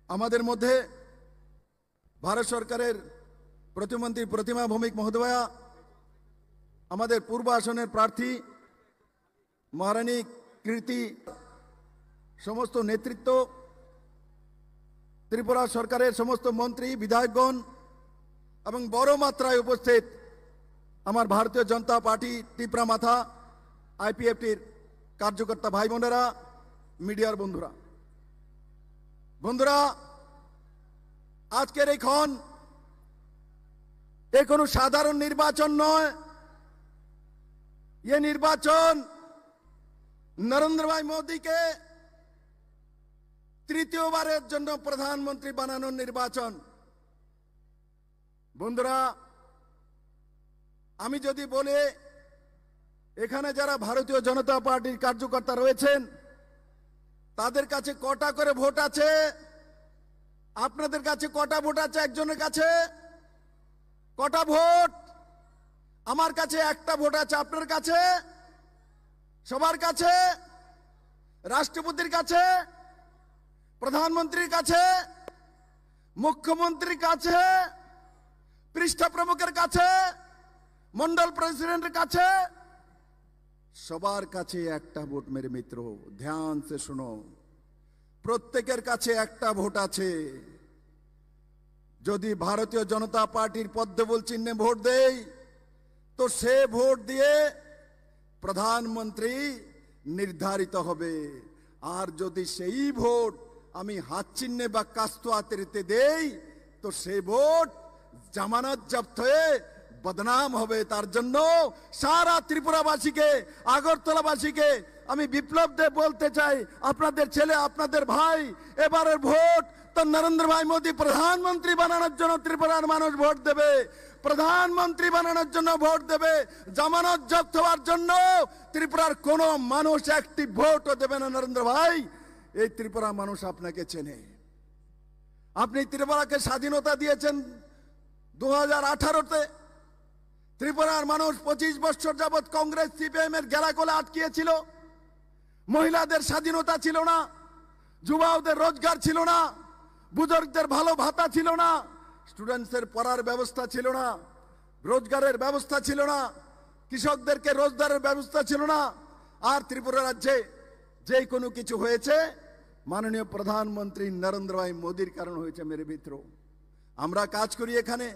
আমাদের মধ্যে ভারত সরকারের প্রতিমন্ত্রী প্রতিমা ভৌমিক মহোদয়া, আমাদের পূর্ব আসনের প্রার্থী মহারানী কীর্তি, সমস্ত নেতৃত্ব, ত্রিপুরা সরকারের সমস্ত মন্ত্রী বিধায়কগণ এবং বড় মাত্রায় উপস্থিত আমার ভারতীয় জনতা পার্টি ত্রিপুরা মাথা আইপিএফটির কার্যকর্তা ভাই বোনেরা, মিডিয়ার বন্ধুরা, আজকের এই ক্ষণ এ কোনো সাধারণ নির্বাচন নয়। ये নির্বাচন নরেন্দ্র ভাই মোদীকে তৃতীয়বারের জন্য প্রধানমন্ত্রী বানানোর নির্বাচন। বন্ধুরা, আমি যদি বলি এখানে যারা ভারতীয় জনতা পার্টির কার্যকর্তা রয়েছেন তাদের কাছে কটা করে ভোট আছে, আপনাদের কাছে কটা ভোট আছে, একজনের কাছে কটা ভোট? আমার কাছে একটা ভোট আছে, আপনার কাছে, সবার কাছে, রাষ্ট্রপতির কাছে, প্রধানমন্ত্রীর কাছে, মুখ্যমন্ত্রীর কাছে, পৃষ্ঠা প্রমুখের কাছে, মন্ডল প্রেসিডেন্টের কাছে, সবার কাছে একটা ভোট। মেরে মিত্র, ধ্যান সে শুনো, প্রত্যেকের কাছে একটা ভোট আছে। যদি ভারতীয় জনতা পার্টির পদ্মফুল চিহ্নে ভোট দেই তো সে ভোট দিয়ে প্রধানমন্ত্রী নির্ধারিত হবে। আর যদি সেই ভোট আমি হাত চিহ্নে বা কাস্ত আতরিতে দেই তো সেই ভোট জামানত জব্দ হয়ে বদনাম হবে। তার জন্য সারা ত্রিপুরাবাসীকে, আগরতলাবাসীকে আমি বিপ্লব দে বলতে চাই, আপনাদের ছেলে, আপনাদের ভাই, এবারের ভোট তো নরেন্দ্র ভাই মোদী প্রধানমন্ত্রী বানানোর জন্য ত্রিপুরার মানুষ ভোট দেবে, প্রধানমন্ত্রী বানানোর জন্য ভোট দেবে। জামানত জব্দ হওয়ার জন্য ত্রিপুরার কোন মানুষ একটি ভোটও দেবে না। নরেন্দ্র ভাই, এই ত্রিপুরা মানুষ আপনাকে চেনে। আপনি ত্রিপুরাকে স্বাধীনতা দিয়েছেন 2018-তে। ত্রিপুরার মানুষ 25 বছর যাবৎ কংগ্রেস সিপিএম এর গেলাকলে আটকিয়েছিল। মহিলাদের স্বাধীনতা ছিল না, যুবাদের রোজগার ছিল না, বুজুর্গদের ভালো ভাতা ছিল না, স্টুডেন্টসের পড়ার ব্যবস্থা ছিল না, রোজগারের ব্যবস্থা ছিল না, কৃষকদেরকে রোজগারের ব্যবস্থা ছিল না। আর ত্রিপুরা রাজ্যে যে কোনো কিছু হয়েছে মাননীয় প্রধানমন্ত্রী নরেন্দ্র ভাই মোদীর কারণ হয়েছে। মেরে মিত্র, আমরা কাজ করি এখানে,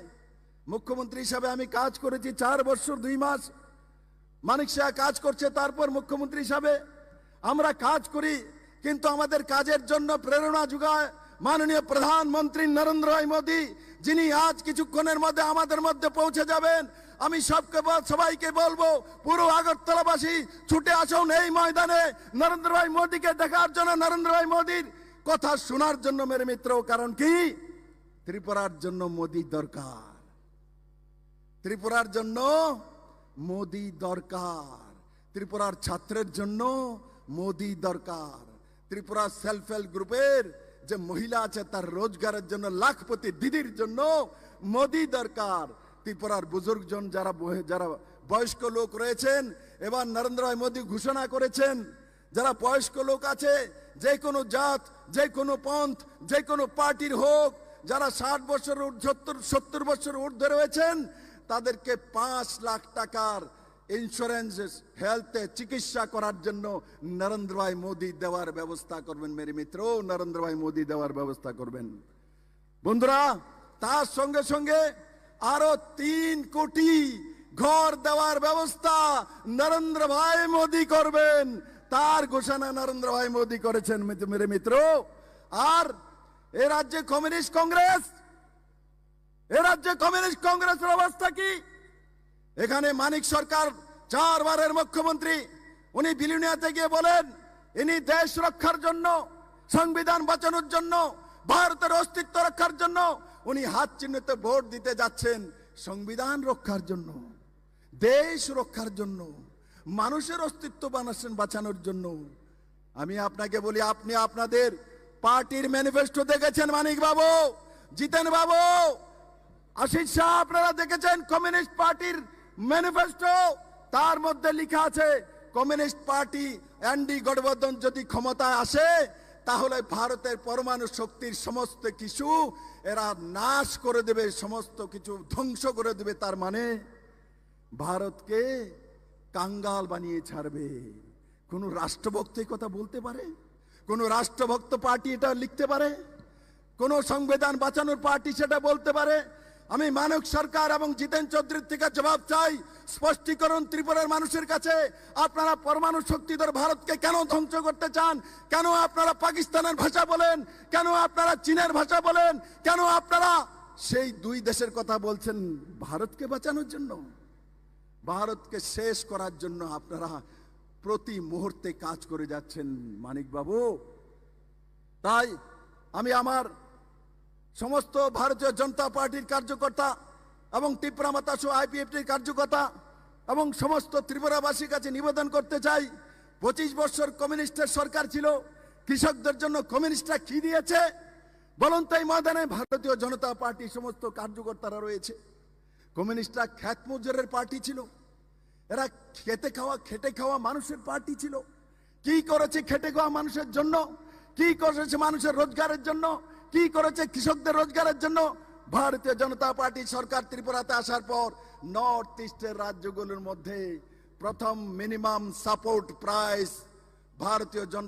মুখ্যমন্ত্রী হিসাবে আমি কাজ করেছি 4 বছর 2 মাস। মানিক শাহ কাজ করছে, তারপর মুখ্যমন্ত্রী হিসাবে আমরা কাজ করি, কিন্তু আমাদের কাজের জন্য প্রেরণা যোগায় মাননীয় প্রধানমন্ত্রী নরেন্দ্র ভাই মোদী, যিনি আজ কিছুক্ষণের মধ্যে আমাদের মধ্যে পৌঁছে যাবেন। আমি সবাইকে বলবো, পুরো আগরতলাবাসী ছুটে আসুন এই ময়দানে নরেন্দ্র ভাই মোদীকে দেখার জন্য, নরেন্দ্র ভাই মোদীর কথা শোনার জন্য। মেরে মিত্র, কারণ কি? ত্রিপুরার জন্য মোদী দরকার, ত্রিপুরার জন্য মোদী দরকার, ত্রিপুরার ছাত্রের জন্য মোদী দরকার, ত্রিপুরা সেলফ হেল্প গ্রুপের যে মহিলা আছে তার রোজগারের জন্য, লাখপতি দিদির জন্য মোদী দরকার। ত্রিপুরার বুজুর্গজন যারা বয়স্ক লোক রয়েছেন, এবার নরেন্দ্র ভাই মোদী ঘোষণা করেছেন যারা বয়স্ক লোক আছে, যে কোনো জাত, যে কোনো পন্থ, যে কোনো পার্টির হোক, যারা 60 বছর 70 বছর ঊর্ধ্বে রয়েছেন তাদেরকে 5 লাখ টাকার ইন্স্যুরেন্স হেলথে চিকিৎসা করার জন্য নরেন্দ্র ভাই মোদী দেওয়ার ব্যবস্থা করবেন। মেরে মিত্র, নরেন্দ্র ভাই মোদী দেওয়ার ব্যবস্থা করবেন। বন্ধুরা, তার সঙ্গে সঙ্গে আরো 3 কোটি ঘর দেওয়ার ব্যবস্থা নরেন্দ্র ভাই মোদী করবেন। তার ঘোষণা নরেন্দ্র ভাই মোদী করেছেন। মেরে মিত্র, আর এ রাজ্যে কমিউনিস্ট কংগ্রেসের অবস্থা কি? এখানে মানিক সরকার 4 বারের মুখ্যমন্ত্রী, উনি বিলুনিয়াতে গিয়ে বলেন ইনি দেশ রক্ষার জন্য, সংবিধান বাঁচানোর জন্য, ভারতের অস্তিত্ব রক্ষার জন্য উনি হাত চিহ্নিতে ভোট দিতে যাচ্ছেন। সংবিধান রক্ষার জন্য, দেশ রক্ষার জন্য, মানুষের অস্তিত্ব বাঁচানোর জন্য। আমি আপনাকে বলি, আপনি আপনাদের পার্টির ম্যানিফেস্টো দেখেছেন মানিক বাবু, জিতেন বাবু, আশিস শাহ, আপনারা দেখেছেন কমিউনিস্ট পার্টির ম্যানিফেস্টো? তার মধ্যে লেখা আছে কমিউনিস্ট পার্টি এনডি গঠবন্ধন যদি ক্ষমতায় আসে তাহলে ভারতের পরমাণু শক্তির সমস্ত কিছু এরা নাশ করে দেবে, সমস্ত কিছু ধ্বংস করে দেবে। তার মানে ভারতকে কাঙ্গাল বানিয়ে ছাড়বে। কোন রাষ্ট্রভক্ত এই কথা বলতে পারে? কোন রাষ্ট্রভক্ত পার্টি এটা লিখতে পারে? কোন সংবিধান বাঁচানোর পার্টি সেটা বলতে পারে? আমি মানক সরকার এবং জিতেন চৌধুরীর থেকে জবাব চাই, স্পষ্টীকরণ ত্রিপুরার মানুষের কাছে। আপনারা পরমাণু শক্তিধর ভারতকে কেন ধ্বংস করতে চান? কেন আপনারা পাকিস্তানের ভাষা বলেন? কেন আপনারা চীনের ভাষা বলেন? কেন আপনারা সেই দুই দেশের কথা বলছেন? ভারতকে বাঁচানোর জন্য, ভারতকে শেষ করার জন্য আপনারা প্রতি মুহূর্তে কাজ করে যাচ্ছেন মানিক বাবু। তাই আমি আমার সমস্ত ভারতীয় জনতা পার্টির কার্যকর্তা এবং ত্রিপুরা মাতাসু আইপিএফটির কার্যকর্তা এবং সমস্ত ত্রিপুরাবাসীর কাছে নিবেদন করতে চাই, 25 বছর কমিউনিস্টের সরকার ছিল, কৃষকদের জন্য কমিউনিস্টরা কি দিয়েছে বলুন তো? এই ময়দানে ভারতীয় জনতা পার্টির সমস্ত কার্যকর্তারা রয়েছে। কমিউনিস্টরা খ্যাত মজুরের পার্টি ছিল, এরা খেটে খাওয়া মানুষের পার্টি ছিল। কি করেছে খেটে খাওয়া মানুষের জন্য? কি করেছে মানুষের রোজগারের জন্য? কি করেছে কৃষকদের রোজগারের জন্য? ভারতীয় জনতা পার্টি সরকার ত্রিপুরাতে আসার পর নর্থ ইস্টের রাজ্যগুলোর মধ্যে প্রথম মিনিমাম সাপোর্ট প্রাইস ভারতীয় জনতা